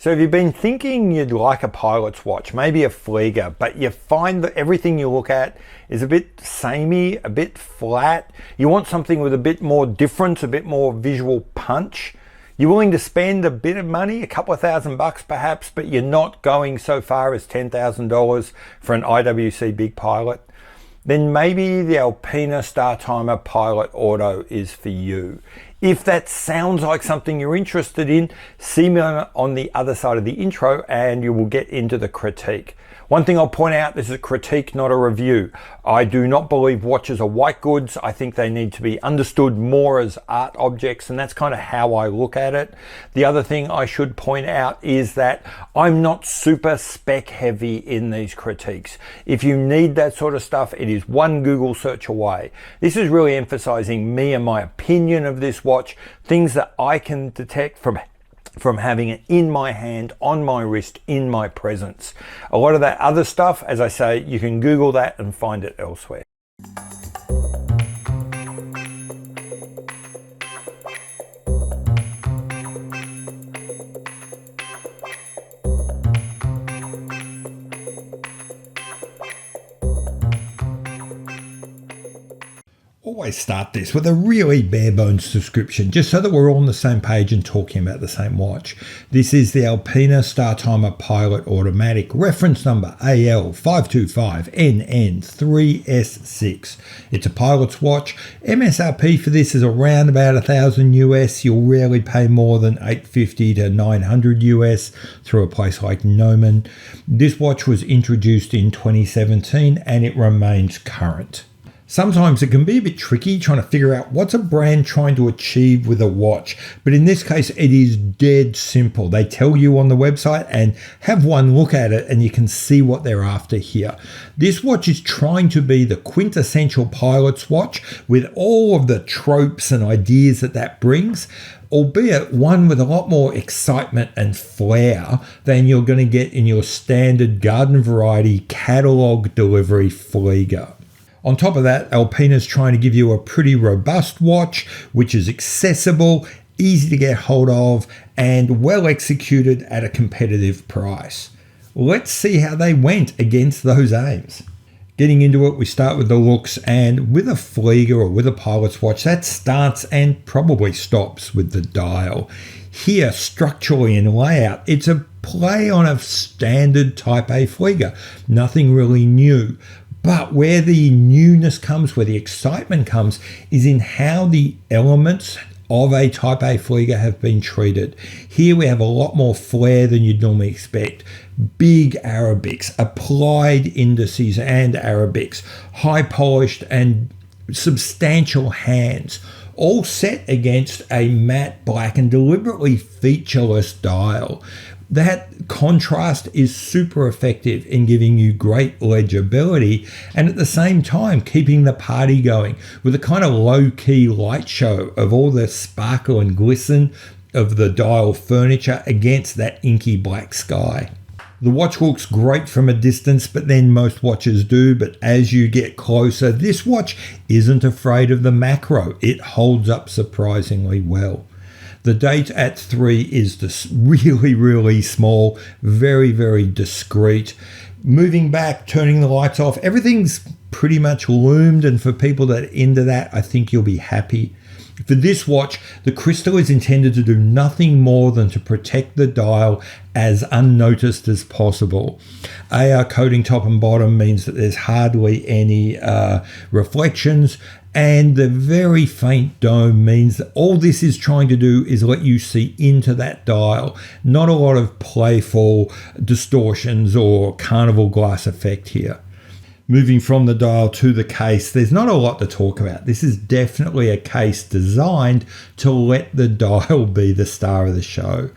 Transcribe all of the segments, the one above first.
So if you've been thinking you'd like a pilot's watch, maybe a Flieger, but you find that everything you look at is a bit samey, a bit flat, you want something with a bit more difference, a bit more visual punch, you're willing to spend a bit of money, a couple of $1,000 perhaps, but you're not going so far as $10,000 for an IWC Big Pilot, then maybe the Alpina Startimer Pilot Auto is for you. If that sounds like something you're interested in, see me on the other side of the intro and you will get into the critique. One thing I'll point out, this is a critique, not a review. I do not believe watches are white goods. I think they need to be understood more as art objects, and that's kind of how I look at it. The other thing I should point out is that I'm not super spec heavy in these critiques. If you need that sort of stuff, it is one Google search away. This is really emphasizing me and my opinion of this watch, things that I can detect from having it in my hand, on my wrist, in my presence. A lot of that other stuff, as I say, you can Google that and find it elsewhere. Always start this with a really bare bones description, just so that we're all on the same page and talking about the same watch. This is the Alpina Startimer Pilot Automatic, reference number AL525NN3S6. It's a pilot's watch. MSRP for this is around about $1,000 US. You'll rarely pay more than $850 to $900 US through a place like Noman. This watch was introduced in 2017 and it remains current. Sometimes it can be a bit tricky trying to figure out what's a brand trying to achieve with a watch, but in this case it is dead simple. They tell you on the website, and have one look at it and you can see what they're after here. This watch is trying to be the quintessential pilot's watch with all of the tropes and ideas that brings, albeit one with a lot more excitement and flair than you're going to get in your standard garden variety catalog delivery Flieger. On top of that, Alpina's trying to give you a pretty robust watch, which is accessible, easy to get hold of, and well executed at a competitive price. Let's see how they went against those aims. Getting into it, we start with the looks, and with a Flieger or with a pilot's watch, that starts and probably stops with the dial. Here, structurally and layout, it's a play on a standard Type A Flieger, nothing really new. But where the newness comes, where the excitement comes, is in how the elements of a Type A Flieger have been treated. Here we have a lot more flair than you'd normally expect. Big Arabics, applied indices and Arabics, high polished and substantial hands, all set against a matte black and deliberately featureless dial. That contrast is super effective in giving you great legibility and at the same time keeping the party going with a kind of low-key light show of all the sparkle and glisten of the dial furniture against that inky black sky. The watch looks great from a distance, but then most watches do, but as you get closer, this watch isn't afraid of the macro. It holds up surprisingly well. The date at 3 is this really small, very discreet. Moving back, turning the lights off, everything's pretty much loomed, and for people that are into that, I think you'll be happy. For this watch, the crystal is intended to do nothing more than to protect the dial as unnoticed as possible. AR coating top and bottom means that there's hardly any reflections, and the very faint dome means that all this is trying to do is let you see into that dial. Not a lot of playful distortions or carnival glass effect here. Moving from the dial to the case, there's not a lot to talk about. This is definitely a case designed to let the dial be the star of the show.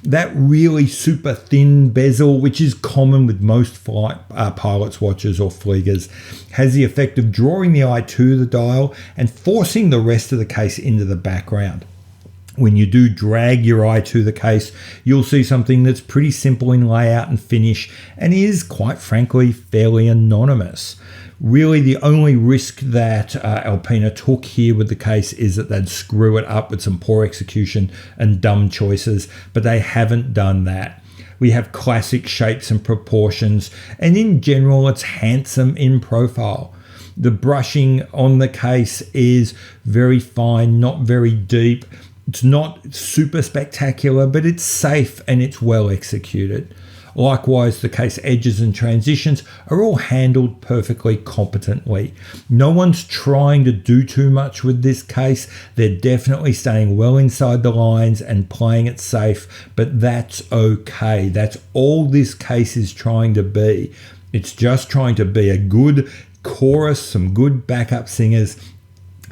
That really super thin bezel, which is common with most pilot's watches or Fliegers, has the effect of drawing the eye to the dial and forcing the rest of the case into the background. When you do drag your eye to the case, you'll see something that's pretty simple in layout and finish and is, quite frankly, fairly anonymous. Really, the only risk that Alpina took here with the case is that they'd screw it up with some poor execution and dumb choices, but they haven't done that. We have classic shapes and proportions, and in general it's handsome in profile. The brushing on the case is very fine, not very deep. It's not super spectacular, but it's safe and it's well executed. Likewise, the case edges and transitions are all handled perfectly competently. No one's trying to do too much with this case. They're definitely staying well inside the lines and playing it safe, but that's okay. That's all this case is trying to be. It's just trying to be a good chorus, some good backup singers,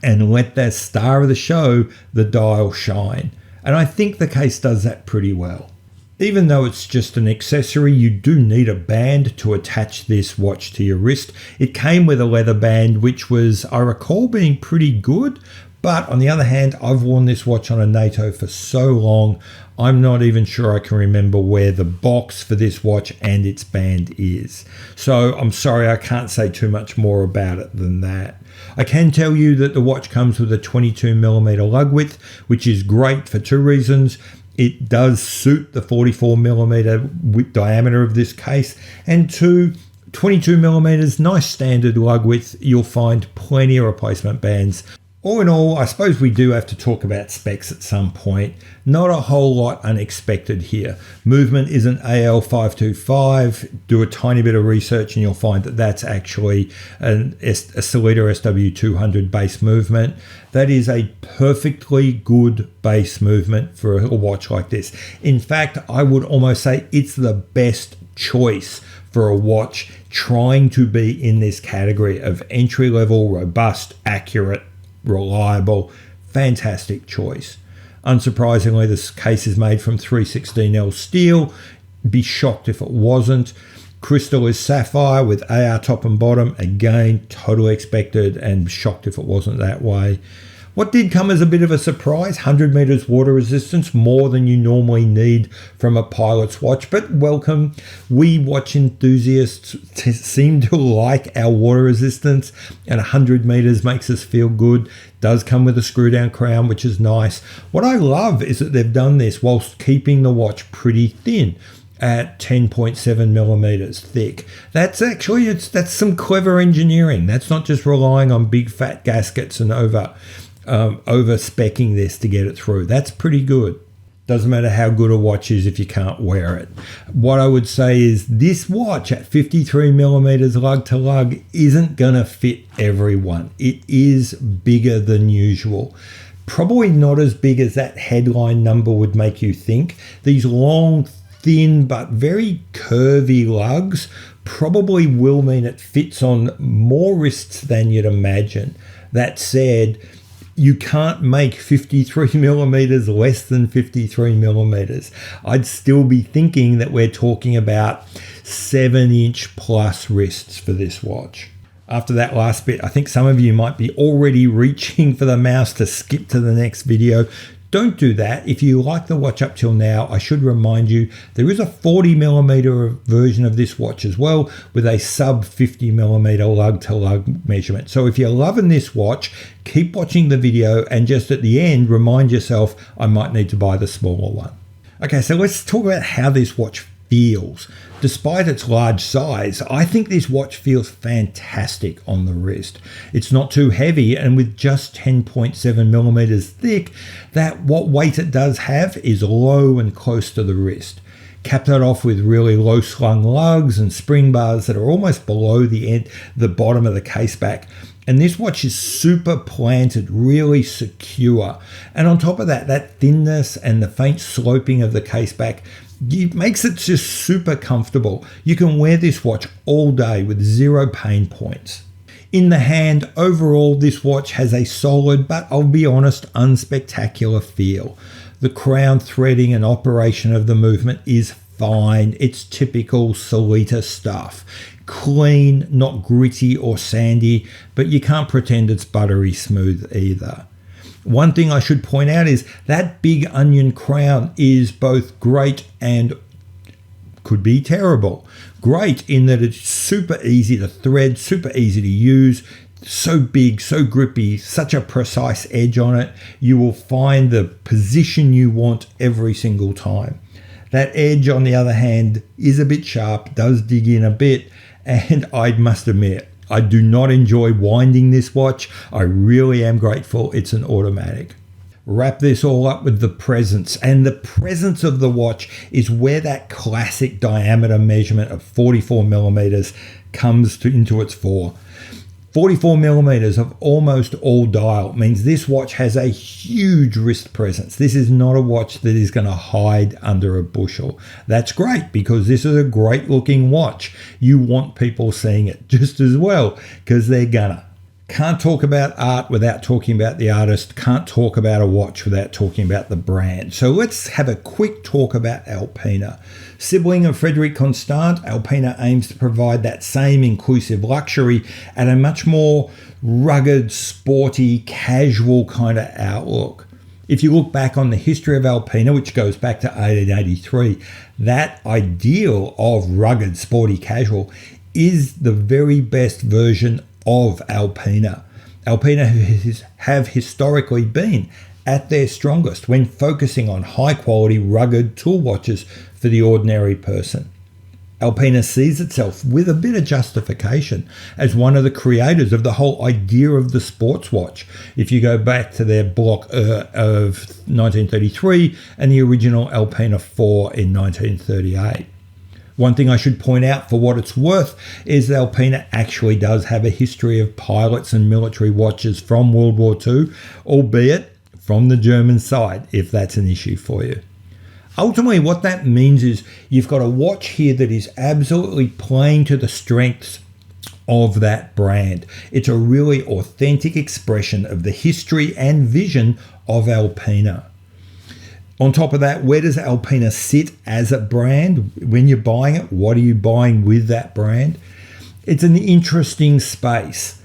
and let that star of the show, the dial, shine. And I think the case does that pretty well. Even though it's just an accessory, you do need a band to attach this watch to your wrist. It came with a leather band, which was, I recall, being pretty good. But on the other hand, I've worn this watch on a NATO for so long, I'm not even sure I can remember where the box for this watch and its band is. So I'm sorry, I can't say too much more about it than that. I can tell you that the watch comes with a 22mm lug width, which is great for two reasons. It does suit the 44mm width diameter of this case, and two, 22mm, nice standard lug width. You'll find plenty of replacement bands. All in all, I suppose we do have to talk about specs at some point. Not a whole lot unexpected here. Movement is an AL525. Do a tiny bit of research and you'll find that that's actually a Sellita SW200 base movement. That is a perfectly good base movement for a watch like this. In fact, I would almost say it's the best choice for a watch trying to be in this category of entry-level, robust, accurate, reliable, fantastic choice. Unsurprisingly, this case is made from 316L steel. Be shocked if it wasn't. Crystal is sapphire with AR top and bottom. Again, totally expected, and shocked if it wasn't that way. What did come as a bit of a surprise, 100 meters water resistance, more than you normally need from a pilot's watch, but welcome. We watch enthusiasts seem to like our water resistance, and 100 meters makes us feel good. Does come with a screw down crown, which is nice. What I love is that they've done this whilst keeping the watch pretty thin at 10.7mm thick. That's actually, that's some clever engineering. That's not just relying on big fat gaskets and over-specking this to get it through. That's pretty good. Doesn't matter how good a watch is if you can't wear it. What I would say is this watch at 53mm lug to lug isn't going to fit everyone. It is bigger than usual. Probably not as big as that headline number would make you think. These long, thin but very curvy lugs probably will mean it fits on more wrists than you'd imagine. That said, you can't make 53mm less than 53mm. I'd still be thinking that we're talking about 7-inch plus wrists for this watch. After that last bit, I think some of you might be already reaching for the mouse to skip to the next video. Don't do that. If you like the watch up till now, I should remind you there is a 40mm version of this watch as well with a sub 50mm lug to lug measurement. So if you're loving this watch, keep watching the video and just at the end, remind yourself I might need to buy the smaller one. Okay, so let's talk about how this watch feels. Despite its large size, I think this watch feels fantastic on the wrist. It's not too heavy, and with just 10.7mm thick, that what weight it does have is low and close to the wrist. Cap that off with really low slung lugs and spring bars that are almost below the bottom of the case back. And this watch is super planted, really secure. And on top of that, that thinness and the faint sloping of the case back, it makes it just super comfortable. You can wear this watch all day with zero pain points. In the hand, overall, this watch has a solid, but I'll be honest, unspectacular feel. The crown threading and operation of the movement is fine. It's typical Sellita stuff. Clean, not gritty or sandy, but you can't pretend it's buttery smooth either. One thing I should point out is that big onion crown is both great and could be terrible. Great in that it's super easy to thread, super easy to use, so big, so grippy, such a precise edge on it. You will find the position you want every single time. That edge, on the other hand, is a bit sharp, does dig in a bit, and I must admit, I do not enjoy winding this watch. I really am grateful it's an automatic. Wrap this all up with the presence, and the presence of the watch is where that classic diameter measurement of 44 millimeters comes into its fore. 44 millimeters of almost all dial means this watch has a huge wrist presence. This is not a watch that is going to hide under a bushel. That's great because this is a great looking watch. You want people seeing it just as well because they're gonna. Can't talk about art without talking about the artist. Can't talk about a watch without talking about the brand. So let's have a quick talk about Alpina. Sibling of Frederic Constant, Alpina aims to provide that same inclusive luxury at a much more rugged, sporty, casual kind of outlook. If you look back on the history of Alpina, which goes back to 1883, that ideal of rugged, sporty, casual is the very best version of Alpina. Alpina have historically been at their strongest when focusing on high quality rugged tool watches for the ordinary person. Alpina sees itself with a bit of justification as one of the creators of the whole idea of the sports watch. If you go back to their block of 1933 and the original Alpina 4 in 1938. One thing I should point out for what it's worth is that Alpina actually does have a history of pilots and military watches from World War II, albeit from the German side, if that's an issue for you. Ultimately, what that means is you've got a watch here that is absolutely playing to the strengths of that brand. It's a really authentic expression of the history and vision of Alpina. On top of that, where does Alpina sit as a brand? When you're buying it, what are you buying with that brand? It's an interesting space.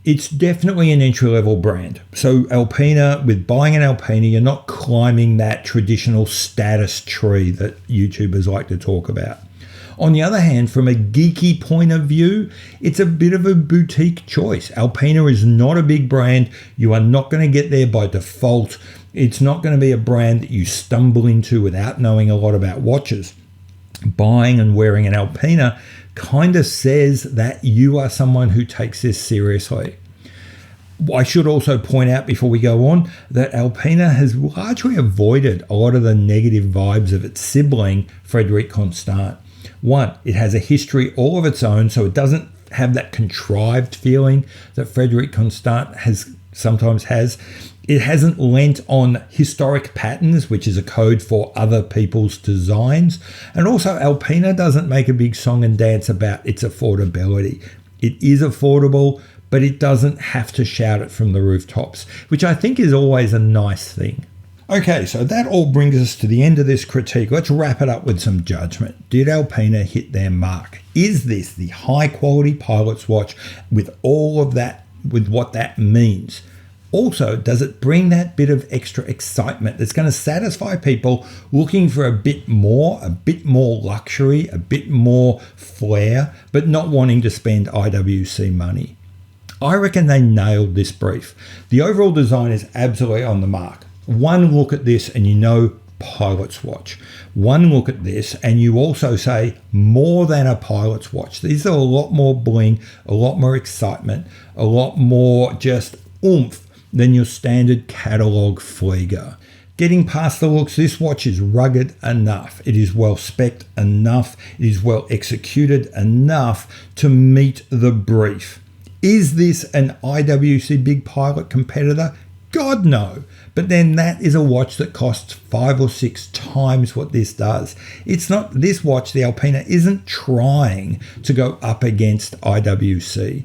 It's definitely an entry-level brand. So Alpina, with buying an Alpina, you're not climbing that traditional status tree that YouTubers like to talk about. On the other hand, from a geeky point of view, it's a bit of a boutique choice. Alpina is not a big brand. You are not going to get there by default. It's not going to be a brand that you stumble into without knowing a lot about watches. Buying and wearing an Alpina kind of says that you are someone who takes this seriously. I should also point out before we go on that Alpina has largely avoided a lot of the negative vibes of its sibling, Frederic Constant. One, it has a history all of its own, so it doesn't have that contrived feeling that Frederic Constant sometimes has. It hasn't lent on historic patterns, which is a code for other people's designs. And also, Alpina doesn't make a big song and dance about its affordability. It is affordable, but it doesn't have to shout it from the rooftops, which I think is always a nice thing. Okay, so that all brings us to the end of this critique. Let's wrap it up with some judgment. Did Alpina hit their mark? Is this the high quality pilot's watch with all of that, with what that means? Also, does it bring that bit of extra excitement that's going to satisfy people looking for a bit more luxury, a bit more flair, but not wanting to spend IWC money? I reckon they nailed this brief. The overall design is absolutely on the mark. One look at this and you know pilot's watch. One look at this and you also say more than a pilot's watch. These are a lot more bling, a lot more excitement, a lot more just oomph than your standard catalogue flieger. Getting past the looks, this watch is rugged enough. It is well spec'd enough. It is well executed enough to meet the brief. Is this an IWC Big Pilot competitor? God no. But then that is a watch that costs 5 or 6 times what this does. It's not, this watch, the Alpina, isn't trying to go up against IWC.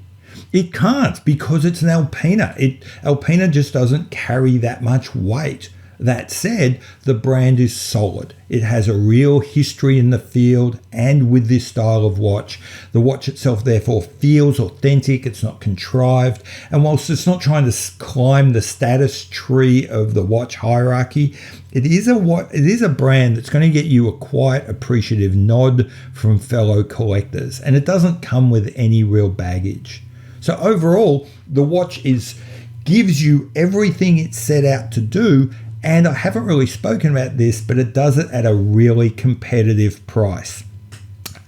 It can't because it's an Alpina. Alpina just doesn't carry that much weight. That said, the brand is solid. It has a real history in the field and with this style of watch. The watch itself therefore feels authentic, it's not contrived, and whilst it's not trying to climb the status tree of the watch hierarchy, it is a brand that's going to get you a quiet, appreciative nod from fellow collectors, and it doesn't come with any real baggage. So overall, the watch gives you everything it set out to do And I haven't really spoken about this, but it does it at a really competitive price.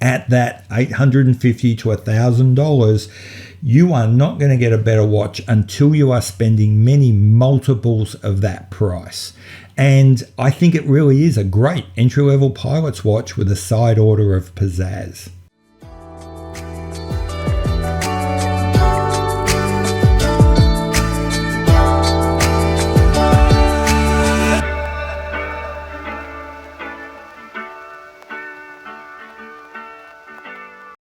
At that $850 to $1,000, you are not going to get a better watch until you are spending many multiples of that price. And I think it really is a great entry-level pilot's watch with a side order of pizzazz.